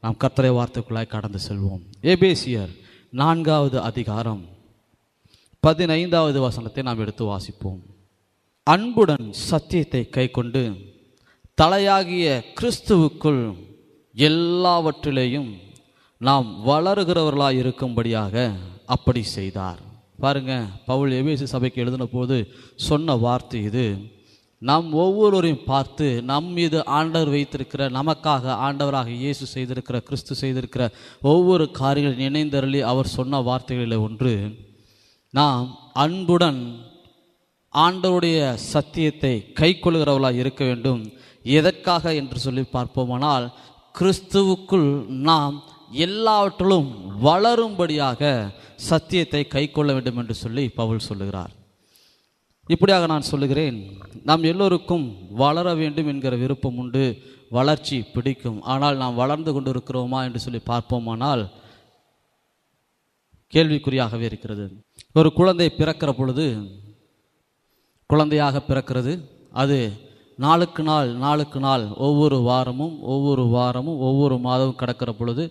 நாம் கர்த்தருடைய வார்த்தைக்குள்ளாய் கடந்து செல்வோம். எபேசியர் 4வது அதிகாரம் 15வது வசனத்தை நாம் எடுத்து வாசிப்போம். அன்புடன் சத்தியத்தை கைக்கொண்டு தலையாகிய கிறிஸ்துவுக்குள் எல்லாவற்றிலேயும் நாம் வளருகிறவர்களாக இருக்கும்படியாக அப்படி செய்தார். பாருங்க, பவுல் எபேசு சபைக்கு எழுதின போது சொன்ன வார்த்தை இது. நாம் ஒவ்வொருவரையும் பார்த்து நம் மீது ஆண்டவர் வைத்திருக்கிற, நமக்காக ஆண்டவராக இயேசு செய்திருக்கிற, கிறிஸ்து செய்திருக்கிற ஒவ்வொரு காரியங்களும் நினைந்தருளி அவர் சொன்ன வார்த்தைகளில் ஒன்று, நாம் அன்புடன் ஆண்டவருடைய சத்தியத்தை கை கொள்கிறவர்களாக இருக்க வேண்டும். எதற்காக என்று சொல்லி பார்ப்போமானால், கிறிஸ்துவுக்குள் நாம் எல்லாவற்றிலும் வளரும்படியாக சத்தியத்தை கை கொள்ள வேண்டும் என்று சொல்லி பவுல் சொல்லுகிறார். இப்படியாக நான் சொல்லுகிறேன், நாம் எல்லோருக்கும் வளர வேண்டும் என்கிற விருப்பம் உண்டு, வளர்ச்சி பிடிக்கும். ஆனால் நாம் வளர்ந்து கொண்டு இருக்கிறோமா என்று சொல்லி பார்ப்போமானால் கேள்விக்குறியாகவே இருக்கிறது. ஒரு குழந்தை பிறக்கிற பொழுது, குழந்தையாக பிறக்கிறது, அது நாளுக்கு நாள் ஒவ்வொரு வாரமும் ஒவ்வொரு மாதமும் கடக்கிற பொழுது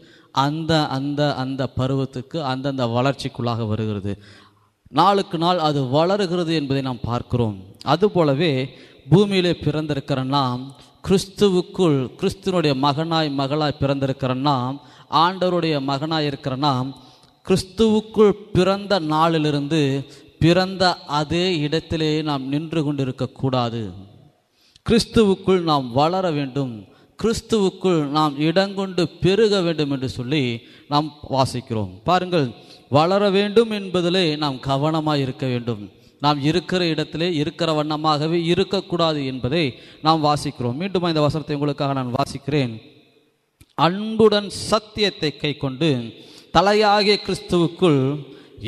அந்த அந்த அந்த பருவத்துக்கு அந்தந்த வளர்ச்சிக்குள்ளாக வருகிறது. நாளுக்கு நாள் அது வளருகிறது என்பதை நாம் பார்க்கிறோம். அதுபோலவே பூமியிலே பிறந்திருக்கிற நாம், கிறிஸ்துவுக்குள் கிறிஸ்துவனுடைய மகளாய் பிறந்திருக்கிற நாம், ஆண்டவருடைய மகனாய் இருக்கிற நாம், கிறிஸ்துவுக்குள் பிறந்த நாளிலிருந்து பிறந்த அதே இடத்திலே நாம் நின்று கொண்டிருக்கக்கூடாது. கிறிஸ்துவுக்குள் நாம் வளர வேண்டும், கிறிஸ்துவுக்குள் நாம் இடங்கொண்டு பெருக வேண்டும் என்று சொல்லி நாம் வாசிக்கிறோம். பாருங்கள், வளர வேண்டும் என்பதிலே நாம் கவனமாக இருக்க வேண்டும். நாம் இருக்கிற இடத்திலே இருக்கிற வண்ணமாகவே இருக்கக்கூடாது என்பதை நாம் வாசிக்கிறோம். மீண்டும் இந்த வசனத்தை உங்களுக்காக நான் வாசிக்கிறேன். அன்புடன் சத்தியத்தை கை கொண்டு தலையாகிய கிறிஸ்துவுக்குள்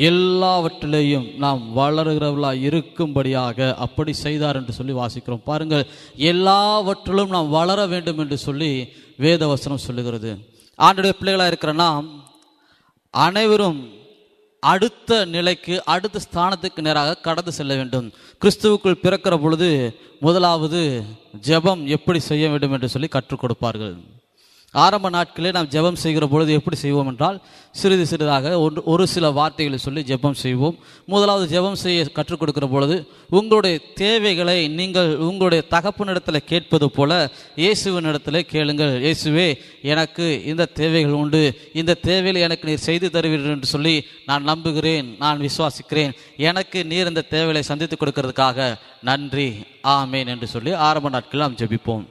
எல்லாவற்றிலேயும் நாம் வளருகிறவர்களாக இருக்கும்படியாக அப்படி செய்தார் என்று சொல்லி வாசிக்கிறோம். பாருங்கள், எல்லாவற்றிலும் நாம் வளர வேண்டும் என்று சொல்லி வேதவசனம் சொல்லுகிறது. ஆண்டவருடைய பிள்ளைகளாக இருக்கிற நாம் அனைவரும் அடுத்த நிலைக்கு, அடுத்த ஸ்தானத்துக்கு நேராக கடந்து செல்ல வேண்டும். கிறிஸ்துவுக்குள் பிறக்கிற பொழுது முதலாவது ஜெபம் எப்படி செய்ய வேண்டும் என்று சொல்லி கற்றுக் கொடுப்பார்கள். ஆரம்ப நாட்களே நாம் ஜெபம் செய்கிற பொழுது எப்படி செய்வோம் என்றால், சிறிது சிறிதாக ஒரு சில வார்த்தைகளை சொல்லி ஜெபம் செய்வோம். முதலாவது ஜெபம் செய்ய கற்றுக் கொடுக்கிற பொழுது, உங்களுடைய தேவைகளை நீங்கள் உங்களுடைய தகப்பனிடத்தில் கேட்பது போல இயேசுவினிடத்தில் கேளுங்கள். இயேசுவே, எனக்கு இந்த தேவைகள் உண்டு, இந்த தேவையில் எனக்கு நீர் செய்து தருவீர்கள் என்று சொல்லி நான் நம்புகிறேன், நான் விசுவாசிக்கிறேன். எனக்கு நீர் இந்த தேவைகளை சந்தித்து கொடுக்கறதுக்காக நன்றி, ஆமேன் என்று சொல்லி ஆரம்ப நாட்களில் நாம் ஜெபிப்போம்.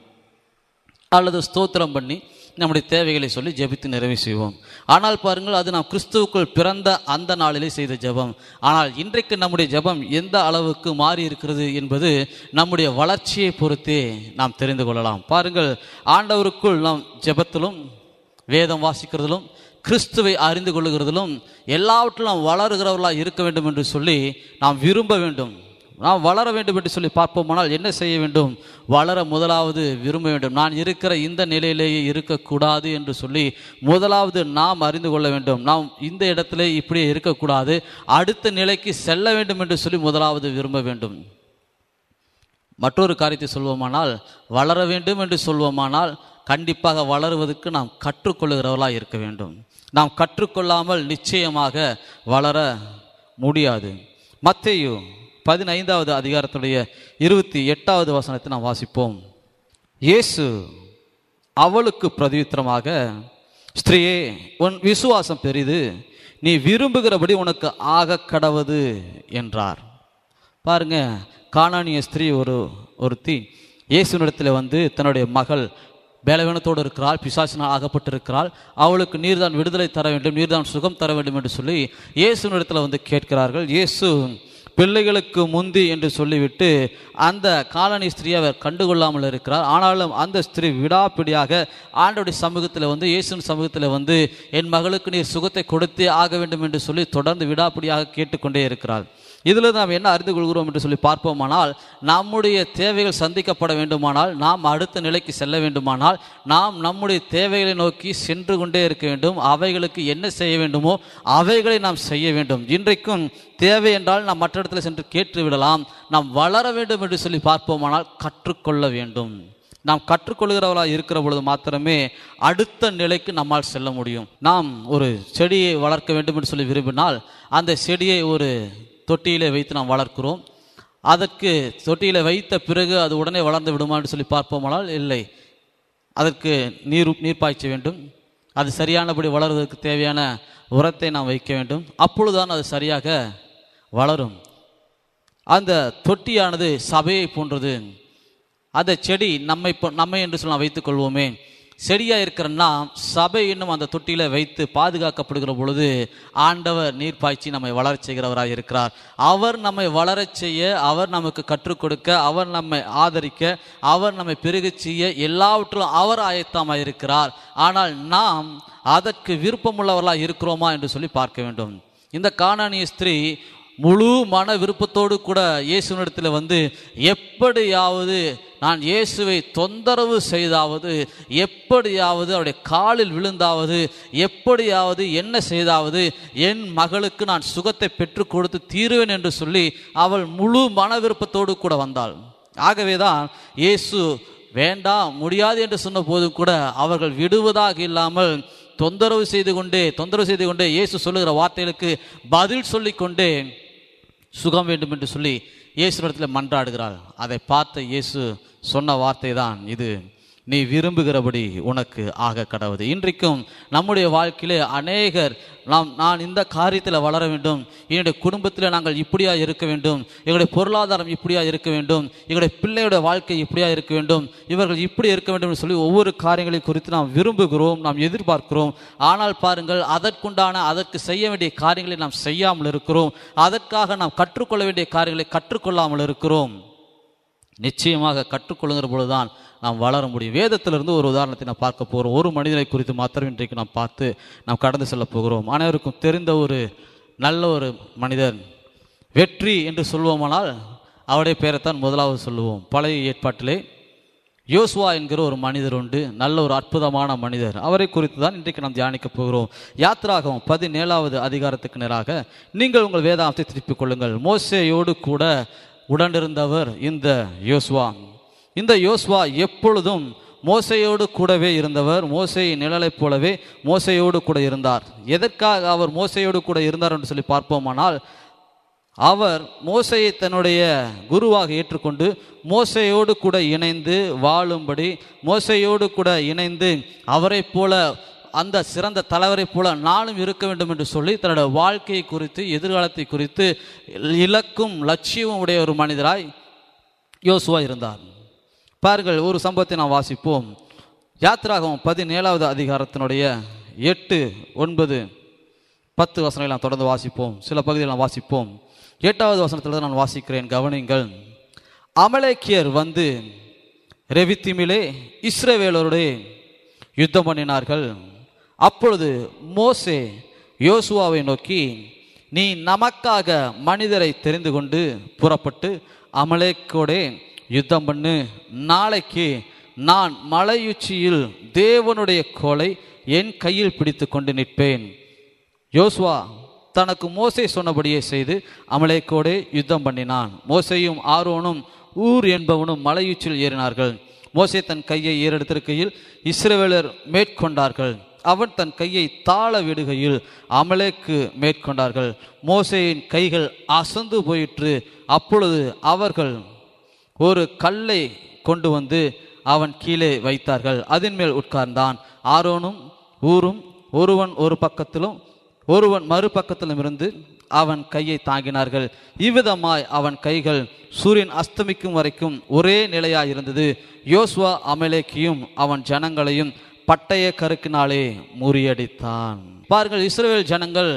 அல்லது ஸ்தோத்திரம் பண்ணி நம்முடைய தேவைகளை சொல்லி ஜெபித்து நிறைவு செய்வோம். ஆனால் பாருங்கள், அது நாம் கிறிஸ்துவுக்குள் பிறந்த அந்த நாளிலே செய்த ஜெபம். ஆனால் இன்றைக்கு நம்முடைய ஜெபம் எந்த அளவுக்கு மாறி இருக்கிறது என்பது நம்முடைய வளர்ச்சியை பொறுத்தே நாம் தெரிந்து கொள்ளலாம். பாருங்கள், ஆண்டவருக்குள் நாம் ஜெபத்திலும் வேதம் வாசிக்கிறதிலும் கிறிஸ்துவை அறிந்து கொள்ளுகிறதிலும் எல்லாவற்றிலும் நாம் வளருகிறவர்களாக இருக்க வேண்டும் என்று சொல்லி நாம் விரும்ப வேண்டும். நாம் வளர வேண்டும் என்று சொல்லி பார்ப்போமானால் என்ன செய்ய வேண்டும்? வளர முதலாவது விரும்ப வேண்டும். நான் இருக்கிற இந்த நிலையிலேயே இருக்கக்கூடாது என்று சொல்லி முதலாவது நாம் அறிந்து கொள்ள வேண்டும். நாம் இந்த இடத்துல இப்படியே இருக்கக்கூடாது, அடுத்த நிலைக்கு செல்ல வேண்டும் என்று சொல்லி முதலாவது விரும்ப வேண்டும். மற்றொரு காரியத்தை சொல்வோமானால், வளர வேண்டும் என்று சொல்வோமானால் கண்டிப்பாக வளருவதற்கு நாம் கற்றுக்கொள்ளுகிறவர்களாக இருக்க வேண்டும். நாம் கற்றுக்கொள்ளாமல் நிச்சயமாக வளர முடியாது. மத்தேயு 15வது அதிகாரத்துடைய 28வது வசனத்தை நாம் வாசிப்போம். இயேசு அவளுக்கு பிரதியுத்தரமாக, ஸ்திரீயே, உன் விசுவாசம் பெரிது, நீ விரும்புகிறபடி உனக்கு ஆக கடவது என்றார். பாருங்க, கானானிய ஸ்திரீ ஒருத்தி இயேசுனிடத்தில் வந்து தன்னுடைய மகள் பலவீனத்தோடு இருக்கிறாள், பிசாசினால் ஆகப்பட்டிருக்கிறாள், அவளுக்கு நீர்தான் விடுதலை தர வேண்டும், நீர்தான் சுகம் தர வேண்டும் என்று சொல்லி இயேசுனிடத்தில் வந்து கேட்கிறார்கள். இயேசு பிள்ளைகளுக்கு முந்தி என்று சொல்லிவிட்டு அந்த காலனி ஸ்திரீயை அவர் கண்டுகொள்ளாமல் இருக்கிறார். ஆனாலும் அந்த ஸ்திரீ விடாப்பிடியாக ஆண்டவருடைய சமூகத்தில் வந்து, இயேசுவின் சமூகத்தில் வந்து, என் மகளுக்கு நீர் சுகத்தை கொடுத்தே ஆக வேண்டும் என்று சொல்லி தொடர்ந்து விடாப்பிடியாக கேட்டுக்கொண்டே இருக்கிறார். இதில் நாம் என்ன அறிந்து கொள்கிறோம் என்று சொல்லி பார்ப்போமானால், நம்முடைய தேவைகள் சந்திக்கப்பட வேண்டுமானால், நாம் அடுத்த நிலைக்கு செல்ல வேண்டுமானால், நாம் நம்முடைய தேவைகளை நோக்கி சென்று கொண்டே இருக்க வேண்டும். அவைகளுக்கு என்ன செய்ய வேண்டுமோ அவைகளை நாம் செய்ய வேண்டும். இன்றைக்கும் தேவை என்றால் நாம் மற்ற இடத்துல சென்று கேட்டு விடலாம். நாம் வளர வேண்டும் என்று சொல்லி பார்ப்போமானால் கற்றுக்கொள்ள வேண்டும். நாம் கற்றுக்கொள்கிறவர்களாக இருக்கிற பொழுது மாத்திரமே அடுத்த நிலைக்கு நம்மால் செல்ல முடியும். நாம் ஒரு செடியை வளர்க்க வேண்டும் என்று சொல்லி விரும்பினால் அந்த செடியை ஒரு தொட்டியிலே வைத்து நாம் வளர்க்கிறோம். அதற்கு தொட்டியில் வைத்த பிறகு அது உடனே வளர்ந்து விடுமா என்று சொல்லி பார்ப்போமானால் இல்லை. அதற்கு நீர் பாய்ச்ச வேண்டும். அது சரியானபடி வளர்வதற்கு தேவையான உரத்தை நாம் வைக்க வேண்டும். அப்பொழுதுதான் அது சரியாக வளரும். அந்த தொட்டியானது சபையை போன்றது. அந்த செடி நம்மை என்று சொல்லி நாம் வைத்துக் கொள்வோமே, செடியாக இருக்கிறன்னா சபை இன்னும் அந்த தொட்டியில் வைத்து பாதுகாக்கப்படுகிற பொழுது ஆண்டவர் நீர் பாய்ச்சி நம்மை வளரச் செய்கிறவராக இருக்கிறார். அவர் நம்மை வளரச் செய்ய, அவர் நமக்கு கற்றுக் கொடுக்க, அவர் நம்மை ஆதரிக்க, அவர் நம்மை பெருகச் செய்ய எல்லாவற்றிலும் அவர் ஆயத்தமாக இருக்கிறார். ஆனால் நாம் அதற்கு விருப்பமுள்ளவர்களாக இருக்கிறோமா என்று சொல்லி பார்க்க வேண்டும். இந்த கானானிய ஸ்திரீ முழு மன விருப்பத்தோடு கூட இயேசுவினிடத்தில் வந்து எப்படியாவது நான் இயேசுவை தொந்தரவு செய்தாவது, எப்படியாவது அவருடைய காலில் விழுந்தாவது, எப்படியாவது என்ன செய்தாவது என் மகளுக்கு நான் சுகத்தை பெற்றுக் கொடுத்து தீருவேன் என்று சொல்லி அவள் முழு மன விருப்பத்தோடு கூட வந்தாள். ஆகவேதான் இயேசு வேண்டாம் முடியாது என்று சொன்ன போது கூட அவர்கள் விடுவதாக இல்லாமல் தொந்தரவு செய்து கொண்டே இயேசு சொல்லுகிற வார்த்தைகளுக்கு பதில் சொல்லிக்கொண்டே சுகம் வேண்டும் என்று சொல்லி இயேசுவிடத்தில் மன்றாடுகிறாள். அதை பார்த்த இயேசு சொன்ன வார்த்தை தான் இது, நீ விரும்புகிறபடி உனக்கு ஆக கடவுது. இன்றைக்கும் நம்முடைய வாழ்க்கையிலே அநேகர் நான் இந்த காரியத்தில் வளர வேண்டும், என்னுடைய குடும்பத்தில் நாங்கள் இப்படியா இருக்க வேண்டும், எங்களுடைய பொருளாதாரம் இப்படியா இருக்க வேண்டும், எங்களுடைய பிள்ளையுடைய வாழ்க்கை இப்படியா இருக்க வேண்டும், இவர்கள் இப்படி இருக்க வேண்டும் என்று சொல்லி ஒவ்வொரு காரியங்களை குறித்து நாம் விரும்புகிறோம், நாம் எதிர்பார்க்கிறோம். ஆனால் பாருங்கள், அதற்கு செய்ய வேண்டிய காரியங்களை நாம் செய்யாமல் இருக்கிறோம். அதற்காக நாம் கற்றுக்கொள்ள வேண்டிய காரியங்களை கற்றுக்கொள்ளாமல் இருக்கிறோம். நிச்சயமாக கற்றுக்கொள்ளுங்கிற பொழுதுதான் நாம் வளர முடியும். வேதத்திலிருந்து ஒரு உதாரணத்தை நாம் பார்க்க போகிறோம். ஒரு மனிதனை குறித்து மாத்திரம் இன்றைக்கு நாம் பார்த்து நாம் கடந்து செல்ல போகிறோம். அனைவருக்கும் தெரிந்த ஒரு நல்ல ஒரு மனிதர், வெற்றி என்று சொல்வோமானால் அவருடைய பெயரைத்தான் முதலாவது சொல்லுவோம். பழைய ஏற்பாட்டிலே யோசுவா என்கிற ஒரு மனிதர் உண்டு, நல்ல ஒரு அற்புதமான மனிதர். அவரை குறித்து தான் இன்றைக்கு நாம் தியானிக்க போகிறோம். யாத்திராகமம் 17வது அதிகாரத்துக்கு நேராக நீங்கள் உங்கள் வேதாகமத்தை திருப்பிக் கொள்ளுங்கள். மோசேயோடு கூட உடனிருந்தவர் இந்த யோசுவா. இந்த யோசுவா எப்பொழுதும் மோசையோடு கூடவே இருந்தவர். மோசையின் நிழலைப் போலவே மோசையோடு கூட இருந்தார். எதற்காக அவர் மோசையோடு கூட இருந்தார் என்று சொல்லி பார்ப்போமானால், அவர் மோசையை தன்னுடைய குருவாக ஏற்றுக்கொண்டு மோசையோடு கூட இணைந்து வாழும்படி, மோசையோடு கூட இணைந்து அவரை போல அந்த சிறந்த தலைவரை போல நானும் இருக்க வேண்டும் என்று சொல்லி தன்னுடைய வாழ்க்கையை குறித்து, எதிர்காலத்தை குறித்து இலக்கும் லட்சியமும் உடைய ஒரு மனிதராய் யோசுவா இருந்தார். பாருங்கள், ஒரு சம்பவத்தை நாம் வாசிப்போம். யாத்திராகமம் 17வது அதிகாரத்தினுடைய 8, 9, 10 வசனங்களை நாம் தொடர்ந்து வாசிப்போம். சில பகுதியில் நாம் வாசிப்போம். 8வது வசனத்தில் நான் வாசிக்கிறேன், கவனிங்கள். அமலேக்கியர் வந்து ரெவித்தீமிலே இஸ்ரவேலரோடு யுத்தம் பண்ணினார்கள். அப்பொழுது மோசே யோசுவாவை நோக்கி, நீ நமக்காக மனிதரை தெரிந்து கொண்டு புறப்பட்டு அமலேக்கோடே யுத்தம் பண்ணு. நாளைக்கு நான் மலையுச்சியில் தேவனுடைய கோலை என் கையில் பிடித்து கொண்டு நிற்பேன். யோசுவா தனக்கு மோசே சொன்னபடியே செய்து அமலேக்கோடே யுத்தம் பண்ணினான். மோசேயும் ஆரோனும் ஊர் என்பவனும் மலையுச்சியில் ஏறினார்கள். மோசே தன் கையை ஏறெடுத்திருக்கையில் இஸ்ரவேலர் மேற்கொண்டார்கள். அவன் தன் கையை தாழ விடுகையில் அமலேக்கு மேற்கொண்டார்கள். மோசேயின் கைகள் அசந்து போயிற்று. அப்பொழுது அவர்கள் ஒரு கல்லை கொண்டு வந்து அவன் கீழே வைத்தார்கள். அதன் மேல் உட்கார்ந்தான். ஆரோனும் ஊரும் ஒருவன் ஒரு பக்கத்திலும் ஒருவன் மறுபக்கத்திலும் இருந்து அவன் கையை தாங்கினார்கள். இவ்விதமாய் அவன் கைகள் சூரியன் அஸ்தமிக்கும் வரைக்கும் ஒரே நிலையாய் இருந்தது. யோசுவா அமலேக்கியும் அவன் ஜனங்களையும் பட்டய கருக்கினாலே முறியடித்தான். பாருங்கள், இஸ்ரவேல் ஜனங்கள்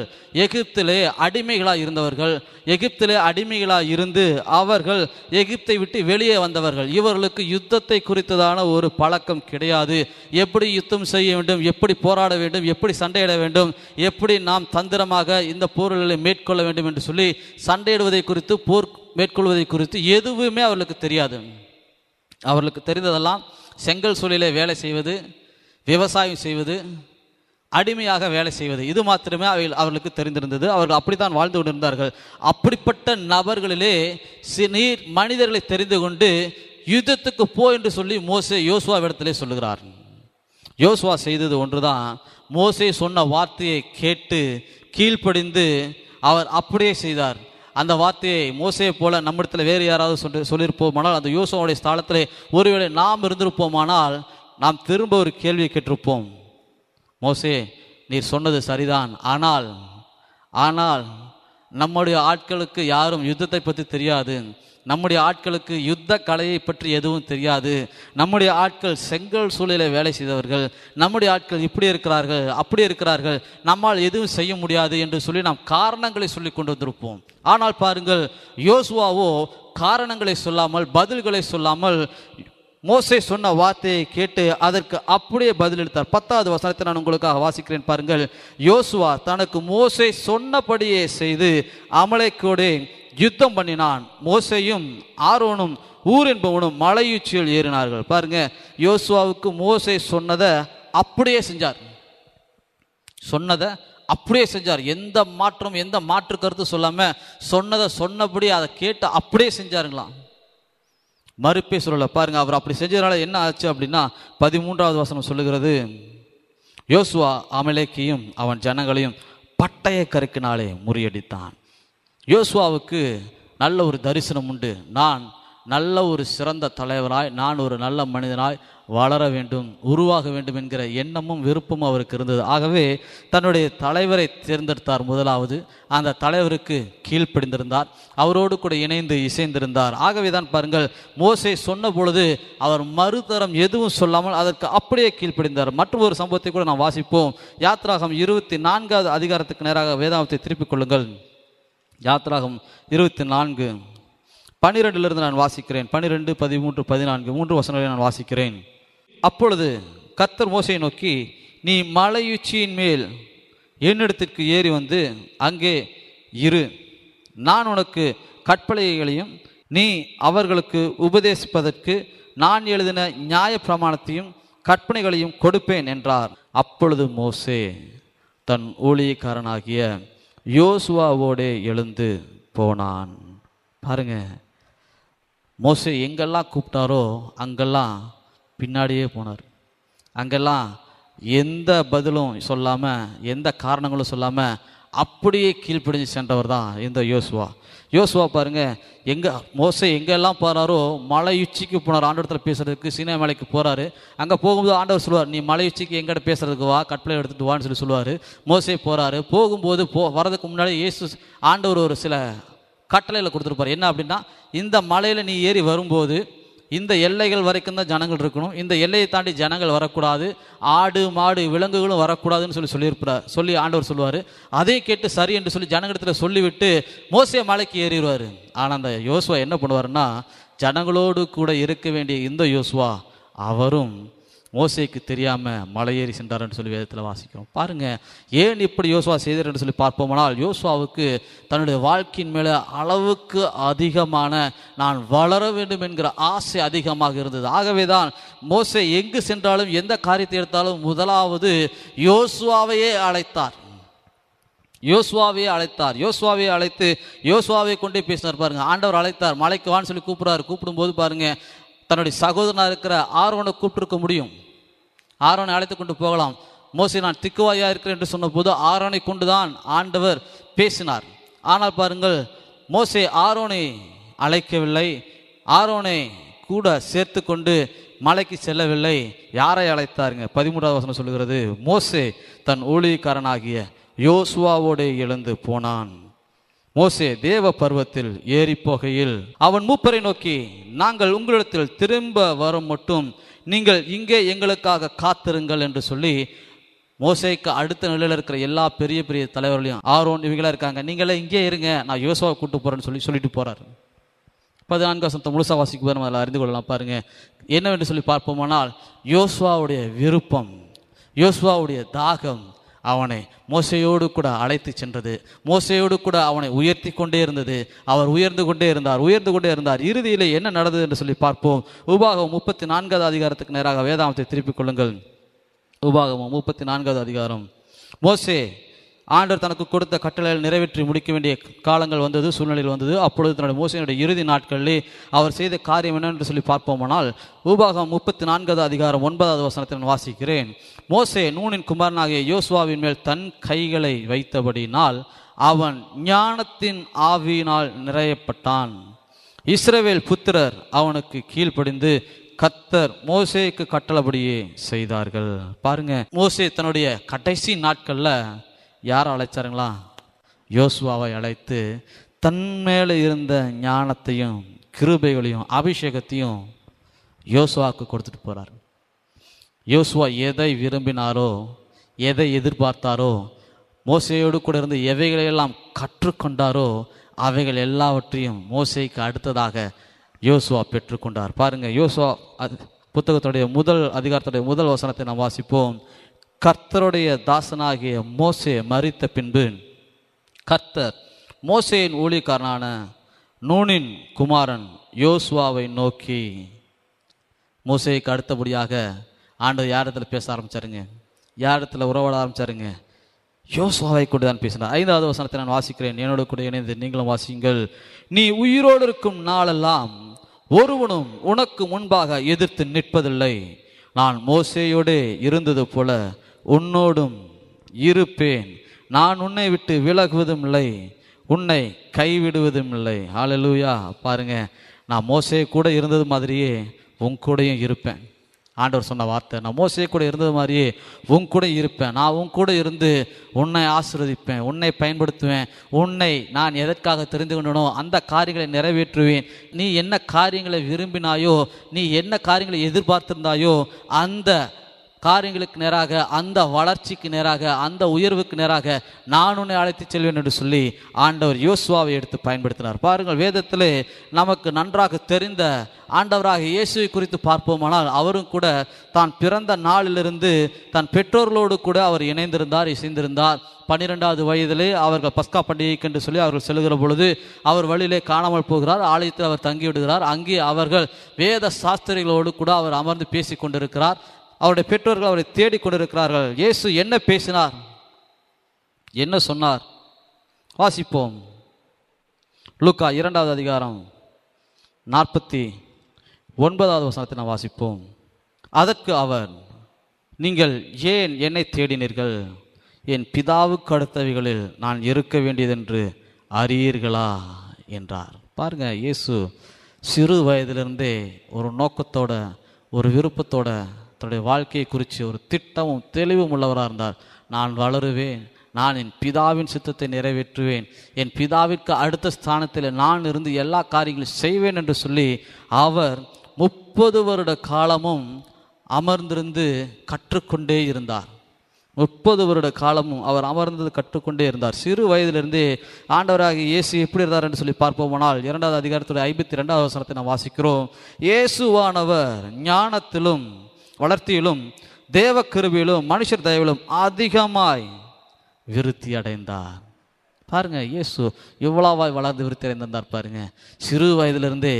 எகிப்திலே அடிமைகளாக இருந்தவர்கள். எகிப்திலே அடிமைகளாக இருந்து அவர்கள் எகிப்தை விட்டு வெளியே வந்தவர்கள். இவர்களுக்கு யுத்தத்தை குறித்ததான ஒரு பழக்கம் கிடையாது. எப்படி யுத்தம் செய்ய வேண்டும், எப்படி போராட வேண்டும், எப்படி சண்டையிட வேண்டும், எப்படி நாம் தந்திரமாக இந்த போர்களை மேற்கொள்ள வேண்டும் என்று சொல்லி சண்டையிடுவதை குறித்து, போர் மேற்கொள்வதை குறித்து எதுவுமே அவர்களுக்கு தெரியாது. அவர்களுக்கு தெரிந்ததெல்லாம் செங்கல் சூழலிலே வேலை செய்வது, விவசாயம் செய்வது, அடிமையாக வேலை செய்வது, இது மாத்திரமே அவர்களுக்கு தெரிந்திருந்தது. அவர்கள் அப்படித்தான் வாழ்ந்து கொண்டிருந்தார்கள். அப்படிப்பட்ட நபர்களிலே நீர் மனிதர்களை தெரிந்து கொண்டு யுத்தத்துக்கு போ என்று சொல்லி மோசே யோசுவாவிடத்திலே சொல்லுகிறார். யோசுவா செய்தது ஒன்றுதான். மோசே சொன்ன வார்த்தையை கேட்டு கீழ்ப்படிந்து அவர் அப்படியே செய்தார். அந்த வார்த்தையை மோசையை போல நம்மிடத்தில் வேறு யாராவது சொல்லியிருப்போமானால், அந்த யோசுவாவுடைய ஸ்தலத்திலே ஒருவேளை நாம் இருந்திருப்போமானால் நாம் திரும்ப ஒரு கேள்வியை கேட்டிருப்போம். மோசே, நீர் சொன்னது சரிதான், ஆனால் நம்முடைய ஆட்களுக்கு யாரும் யுத்தத்தை பற்றி தெரியாது, நம்முடைய ஆட்களுக்கு யுத்த கலையை பற்றி எதுவும் தெரியாது, நம்முடைய ஆட்கள் செங்கல் சூழலை வேலை செய்தவர்கள், நம்முடைய ஆட்கள் இப்படி இருக்கிறார்கள் அப்படி இருக்கிறார்கள், நம்மால் எதுவும் செய்ய முடியாது என்று சொல்லி நாம் காரணங்களை சொல்லி கொண்டு வந்திருப்போம். ஆனால் பாருங்கள், யோசுவாவோ காரணங்களை சொல்லாமல் பதில்களை சொல்லாமல் மோசே சொன்ன வார்த்தையை கேட்டு அதற்கு அப்படியே பதிலளித்தார். 10வது வசனத்தை நான் உங்களுக்காக வாசிக்கிறேன் பாருங்கள். யோசுவா தனக்கு மோசே சொன்னபடியே செய்து அமலேக்கோடு யுத்தம் பண்ணினான். மோசேயும் ஆரோனும் ஊர் என்பவனும் மலையுச்சியில் ஏறினார்கள். பாருங்க, யோசுவாவுக்கு மோசே சொன்னதை அப்படியே செஞ்சார். எந்த மாற்றம் எந்த மாற்று கருத்து சொல்லாம சொன்னதை சொன்னபடி அதை கேட்டு அப்படியே செஞ்சாருங்களாம். மறுப்பே சொல்லல. பாருங்க, அவர் அப்படி செஞ்சதுனால என்ன ஆச்சு அப்படின்னா 13வது வசனம் சொல்லுகிறது, யோசுவா அமலேக்கையும் அவன் ஜனங்களையும் பட்டய கருக்கினாலே முறியடித்தான். யோசுவாவுக்கு நல்ல ஒரு தரிசனம் உண்டு. நான் நல்ல ஒரு சிறந்த தலைவராய், நான் ஒரு நல்ல மனிதனாய் வளர வேண்டும், உருவாக வேண்டும் என்கிற எண்ணமும் விருப்பமும் அவருக்கு இருந்தது. ஆகவே தன்னுடைய தலைவரை தேர்ந்தெடுத்தார். முதலாவது அந்த தலைவருக்கு கீழ்ப்படிந்திருந்தார், அவரோடு கூட இணைந்து இசைந்திருந்தார். ஆகவே தான் பாருங்கள், மோசே சொன்ன பொழுது அவர் மறுதரம் எதுவும் சொல்லாமல் அதற்கு அப்படியே கீழ்ப்படிந்தார். மற்றொரு சம்பவத்தை கூட நாம் வாசிப்போம். யாத்ராகம் 24வது அதிகாரத்துக்கு நேராக வேதாகமத்தை திருப்பிக் கொள்ளுங்கள். யாத்ராகம் 24 12 நான் வாசிக்கிறேன். 12, 13, 14 3 வசனங்களை நான் வாசிக்கிறேன். அப்பொழுது கர்த்தர் மோசேயை நோக்கி, நீ மலையுச்சியின் மேல் என்னிடத்திற்கு ஏறி வந்து அங்கே இரு, நான் உனக்கு கற்பனைகளையும் நீ அவர்களுக்கு உபதேசிப்பதற்கு நான் எழுதின நியாய பிரமாணத்தையும் கற்பனைகளையும் கொடுப்பேன் என்றார். அப்பொழுது மோசே தன் ஊழியக்காரனாகிய யோசுவாவோடே எழுந்து போனான். பாருங்க, மோசே எங்கெல்லாம் கூப்பிட்டாரோ அங்கெல்லாம் பின்னாடியே போனார். அங்கெல்லாம் எந்த பதிலும் சொல்லாமல் எந்த காரணங்களும் சொல்லாமல் அப்படியே கீழ்ப்படிஞ்சு சென்றவர் தான் இந்த யோசுவா. பாருங்க, மோசே எங்கெல்லாம் போகிறாரோ மலை உச்சிக்கு போனார். ஆண்டவரத்தில் பேசுறதுக்கு சீனா மலைக்கு போகிறாரு. அங்கே போகும்போது ஆண்டவர் சொல்லுவார், நீ மலை உச்சிக்கு எங்கிட்ட பேசுறதுக்கு வா, கற்பனை எடுத்துகிட்டு வான்னு சொல்லுவார். மோசே போகிறாரு. போகும்போது வரதுக்கு முன்னாடி ஆண்டவர் ஒரு சில கட்டளையில் கொடுத்துருப்பார். என்ன அப்படின்னா, இந்த மலையில் நீ ஏறி வரும்போது இந்த எல்லைகள் வரைக்கும் தான் ஜனங்கள் இருக்கணும், இந்த எல்லையை தாண்டி ஜனங்கள் வரக்கூடாது, ஆடு மாடு விலங்குகளும் வரக்கூடாதுன்னு சொல்லி ஆண்டவர் சொல்லுவார். அதை கேட்டு சரி என்று சொல்லி ஜனங்களிடத்தில் சொல்லிவிட்டு மோசே மலைக்கு ஏறிடுவார். ஆனால் அந்த யோசுவா என்ன பண்ணுவார்னா, ஜனங்களோடு கூட இருக்க வேண்டிய இந்த யோசுவா அவரும் மோசேக்கு தெரியாமல் மலையேறி சென்றார் என்று சொல்லி வேதத்தில் வாசிக்கிறோம். பாருங்க, ஏன் இப்படி யோசுவா செய்தார் என்று சொல்லி பார்ப்போமானால், யோசுவாவுக்கு தன்னுடைய வாழ்க்கையின் மேலே அளவுக்கு அதிகமான நான் வளர வேண்டும் என்கிற ஆசை அதிகமாக இருந்தது. ஆகவே தான் மோசே எங்கு சென்றாலும் எந்த காரியத்தை எடுத்தாலும் முதலாவது யோசுவாவையே அழைத்தார். யோசுவாவை அழைத்து யோசுவாவை கொண்டே பேசினார். பாருங்க, ஆண்டவர் அழைத்தார், மலைக்கு வான்னு சொல்லி கூப்பிடுறாரு. கூப்பிடும்போது பாருங்க, தன்னுடைய சகோதரனாக இருக்கிற ஆரோனை கூப்பிட்டுருக்க முடியும், ஆரோனை அழைத்து கொண்டு போகலாம். மோசே நான் திக்குவாயா இருக்கிறேன் என்று சொன்ன போது ஆரோனை கொண்டுதான் ஆண்டவர் பேசினார். ஆனால் பாருங்கள், மோசே ஆரோனை அழைக்கவில்லை, ஆரோனை கூட சேர்த்து கொண்டு மலைக்கு செல்லவில்லை. யாரை அழைத்தாருங்க? 13வது வசனம் சொல்லுகிறது, மோசே தன் ஊழியக்காரனாகிய யோசுவாவோடு எழுந்து போனான். மோசே தேவ பர்வத்தில் ஏறி போகையில் அவன் மூப்பரை நோக்கி, நாங்கள் உங்களிடத்தில் திரும்ப வரும் மட்டும் நீங்கள் இங்கே எங்களுக்காக காத்திருங்கள் என்று சொல்லி, மோசேக்கு அடுத்த நிலையில் இருக்கிற எல்லா பெரிய பெரிய தலைவர்களையும், ஆரோன் இவங்களா இருக்காங்க, நீங்களே இங்கே இருங்க, நான் யோசுவாவை கூட்டு போறேன்னு சொல்லிட்டு போறாரு. 14 வசனத்தை முழுசா வாசிக்கு போய் நம்ம அதில் அறிந்து கொள்ளலாம். பாருங்க, என்னவென்று சொல்லி பார்ப்போமானால், யோசுவாவுடைய விருப்பம், யோசுவாவுடைய தாகம் அவனை மோசையோடு கூட அழைத்து சென்றது. மோசையோடு கூட அவனை உயர்த்தி கொண்டே இருந்தது. அவர் உயர்ந்து கொண்டே இருந்தார். இறுதியிலே என்ன நடந்தது என்று சொல்லி பார்ப்போம். உபாகமம் 34வது அதிகாரத்துக்கு நேராக வேதாகமத்தை திருப்பிக் கொள்ளுங்கள். உபாகமம் 34வது அதிகாரம். மோசே ஆண்டவர் தனக்கு கொடுத்த கட்டளைகள் நிறைவேற்றி முடிக்க வேண்டிய காலங்கள் வந்தது, சூழ்நிலையில் வந்தது. அப்பொழுது தன்னுடைய மோசையினுடைய இறுதி நாட்களிலே அவர் செய்த காரியம் என்னென்று சொல்லி பார்ப்போமானால், உபாகமம் 34 அதிகாரம் 9வது வசனத்தை நான் வாசிக்கிறேன். மோசே நூனின் குமாரனாகிய யோசுவாவின் மேல் தன் கைகளை வைத்தபடினால் அவன் ஞானத்தின் ஆவியினால் நிறையப்பட்டான். இஸ்ரவேல் புத்திரர் அவனுக்கு கீழ்ப்படிந்து கர்த்தர் மோசேக்கு கட்டளபடியே செய்தார்கள். பாருங்க, மோசே தன்னுடைய கடைசி நாட்கள்ல யாரை அழைச்சாருங்களா? யோசுவாவை அழைத்து தன் மேலே இருந்த ஞானத்தையும் கிருபைகளையும் அபிஷேகத்தையும் யோசுவாவுக்கு கொடுத்துட்டு போறார். யோசுவா எதை விரும்பினாரோ, எதை எதிர்பார்த்தாரோ, மோசேயோடு கூட இருந்து எவைகளையெல்லாம் கற்றுக்கொண்டாரோ அவைகள் எல்லாவற்றையும் மோசேக்கு அடுத்ததாக யோசுவா பெற்றுக்கொண்டார். பாருங்க, யோசுவா புத்தகத்துடைய முதல் அதிகாரத்துடைய முதல் வசனத்தை நாம் வாசிப்போம். கர்த்தருடைய தாசனாகிய மோசே மரித்த பின்பு கர்த்தர் மோசேயின் ஊழியக்காரனான நூனின் குமாரன் யோசுவாவை நோக்கி, மோசேக்கு அடுத்தபடியாக ஆண்டவர் யார் இடத்துல பேச ஆரம்பிச்சாருங்க? யார் இடத்துல உறவாட ஆரம்பிச்சாருங்க? யோசுவாவை கொண்டு தான் பேசினார். 5வது வசனத்தை நான் வாசிக்கிறேன், என்னோட கூட இணைந்து நீங்களும் வாசியுங்கள். நீ உயிரோடு இருக்கும் நாளெல்லாம் ஒருவனும் உனக்கு முன்பாக எதிர்த்து நிற்பதில்லை. நான் மோசேயோடு இருந்தது போல உன்னோடும் இருப்பேன். நான் உன்னை விட்டு விலகுவதும் இல்லை, உன்னை கைவிடுவதும் இல்லை. ஹல்லேலூயா. பாருங்க, நான் மோசே கூட இருந்தது மாதிரியே உன் கூடயும் இருப்பேன். ஆண்டவர் சொன்ன வார்த்தை, நான் மோசே கூட இருந்தது மாதிரியே உன் கூட இருப்பேன். நான் உன் கூட இருந்து உன்னை ஆசீர்வதிப்பேன், உன்னை பயன்படுத்துவேன். உன்னை நான் எதற்காக தெரிந்து கொண்டனோ அந்த காரியங்களை நிறைவேற்றுவேன். நீ என்ன காரியங்களை விரும்பினாயோ, நீ என்ன காரியங்களை எதிர்பார்த்திருந்தாயோ அந்த காரியங்களுக்கு நேராக, அந்த வளர்ச்சிக்கு நேராக, அந்த உயர்வுக்கு நேராக நான் உன்னை அழைத்து செல்வேன் என்று சொல்லி ஆண்டவர் யோசுவாவை எடுத்து பயன்படுத்தினார். பாருங்கள், வேதத்திலே நமக்கு நன்றாக தெரிந்த ஆண்டவராக இயேசுவை குறித்து பார்ப்போமானால், அவரும் கூட தான் பிறந்த நாளிலிருந்து தன் பெற்றோர்களோடு கூட அவர் இணைந்திருந்தார், இசைந்திருந்தார். 12வது வயதிலே அவர்கள் பஸ்கா பண்டிகைக்கு என்று சொல்லி அவர்கள் செல்கிற பொழுது அவர் வழியிலே காணாமல் போகிறார். ஆலயத்தில் அவர் தங்கிவிடுகிறார். அங்கே அவர்கள் வேத சாஸ்திரிகளோடு கூட அவர் அமர்ந்து பேசி கொண்டிருக்கிறார். அவருடைய பெற்றோர்கள் அவரை தேடிக்கொண்டிருக்கிறார்கள். இயேசு என்ன பேசினார், என்ன சொன்னார்? வாசிப்போம். லூக்கா 2வது அதிகாரம் 49வது வசனத்தை நாம் வாசிப்போம். அதற்கு அவர், நீங்கள் ஏன் என்னை தேடினீர்கள்? என் பிதாவுக்கு அடுத்தவைகளில் நான் இருக்க வேண்டியதென்று அறியீர்களா என்றார். பாருங்க, இயேசு சிறு வயதிலிருந்தே ஒரு நோக்கத்தோட, ஒரு விருப்பத்தோட, தன்னுடைய வாழ்க்கையை குறித்து ஒரு திட்டமும் தெளிவும் உள்ளவராக இருந்தார். நான் வளருவேன், நான் என் பிதாவின் சித்தத்தை நிறைவேற்றுவேன், என் பிதாவிற்கு அடுத்த ஸ்தானத்தில் நான் இருந்து எல்லா காரியங்களையும் செய்வேன் என்று சொல்லி அவர் 30 வருட காலமும் அமர்ந்திருந்து கற்றுக்கொண்டே இருந்தார். 30 வருட காலமும் அவர் அமர்ந்தது கற்றுக்கொண்டே இருந்தார். சிறு வயதிலிருந்தே ஆண்டவராக இயேசு எப்படி இருந்தார் என்று சொல்லி பார்ப்போமானால் 2வது அதிகாரத்துடைய 52வது வசனத்தை நாம் வாசிக்கிறோம். இயேசுவானவர் ஞானத்திலும் வளர்த்தியிலும் தேவ கிருபையிலும் மனுஷர் தயவிலும் அதிகமாய் விருத்தி அடைந்தார். பாருங்க, இயேசு இவ்வளவாய் வளர்ந்து விருத்தி அடைந்தார். பாருங்க, சிறு வயதிலிருந்தே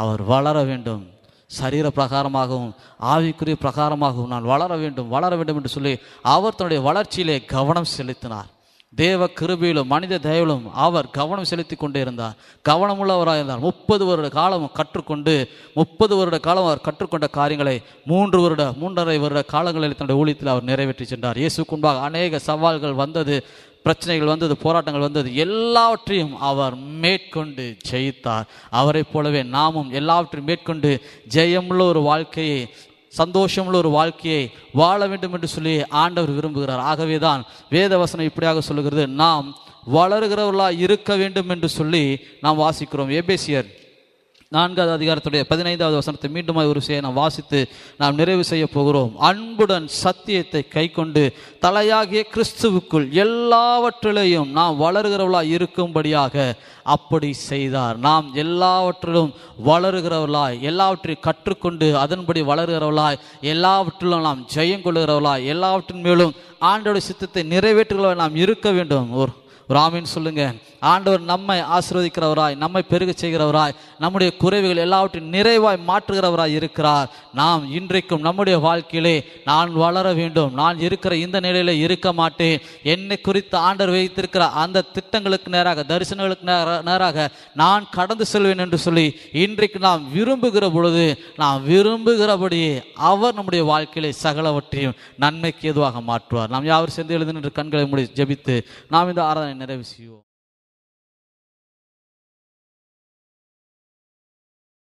அவர் வளர வேண்டும், சரீர பிரகாரமாகவும் ஆவிக்குரிய பிரகாரமாகவும் நான் வளர வேண்டும் என்று சொல்லி அவர் தன்னுடைய வளர்ச்சியிலே கவனம் செலுத்தினார். தேவ கிருபையிலும் மனித தயவிலும் அவர் கவனம் செலுத்தி கொண்டே இருந்தார், கவனமுள்ளவராக இருந்தார். 30 வருட காலம் கற்றுக்கொண்டு 30 வருட காலம் அவர் கற்றுக்கொண்ட காரியங்களை 3.5 வருட காலங்களில் தன்னுடைய ஊழியத்தில் அவர் நிறைவேற்றி சென்றார். இயேசுக்கு முன்பாக அநேக சவால்கள் வந்தது, பிரச்சனைகள் வந்தது, போராட்டங்கள் வந்தது. எல்லாவற்றையும் அவர் மேற்கொண்டு ஜெயித்தார். அவரை போலவே நாமும் எல்லாவற்றையும் மேற்கொண்டு ஜெயமுள்ள ஒரு வாழ்க்கையை, சந்தோஷமுள்ள ஒரு வாழ்க்கையை வாழ வேண்டும் என்று சொல்லி ஆண்டவர் விரும்புகிறார். ஆகவேதான் வேதவசனம் இப்படியாக சொல்லுகிறது, நாம் வளருகிறவர்களாக இருக்க வேண்டும் என்று சொல்லி நாம் வாசிக்கிறோம். எபேசியர் 4வது அதிகாரத்துடைய 15வது வசனத்தை மீண்டும் ஒரு விஷயம் நாம் வாசித்து நாம் நிறைவு செய்ய போகிறோம். அன்புடன் சத்தியத்தை கைக்கொண்டு தலையாகிய கிறிஸ்துவுக்குள் எல்லாவற்றிலையும் நாம் வளருகிறவர்களாய் இருக்கும்படியாக அப்படி செய்தார். நாம் எல்லாவற்றிலும் வளருகிறவர்களாய், எல்லாவற்றையும் கற்றுக்கொண்டு அதன்படி வளருகிறவர்களாய், எல்லாவற்றிலும் நாம் ஜெயம் கொள்ளுகிறவர்களாய், எல்லாவற்றின் மேலும் ஆண்டோட சித்தத்தை நிறைவேற்றுகிறவர்களாய் நாம் இருக்க வேண்டும். ஒரு ஆமீன் சொல்லுங்க. ஆண்டவர் நம்மை ஆசீர்வதிக்கிறவராய், நம்மை பெருக செய்கிறவராய், நம்முடைய குறைவுகள் எல்லாவற்றையும் நிறைவாய் மாற்றுகிறவராய் இருக்கிறார். நாம் இன்றைக்கும் நம்முடைய வாழ்க்கையிலே நான் வளர வேண்டும், நான் இருக்கிற இந்த நிலையில இருக்க மாட்டேன், என்னை குறித்து ஆண்டவர் வைத்திருக்கிற அந்த திட்டங்களுக்கு நேராக, தரிசனங்களுக்கு நேராக நான் கடந்து செல்வேன் என்று சொல்லி இன்றைக்கு நாம் விரும்புகிற பொழுது, நாம் விரும்புகிறபடியே அவர் நம்முடைய வாழ்க்கையிலே சகலவற்றையும் நன்மைக்கு ஏதுவாக மாற்றுவார். நாம் யாவர் சேர்ந்து எழுந்து நின்று கண்களை மூடி ஜெபித்து நாம் இந்த ஆராதனை நிறைவு செய்வோம்.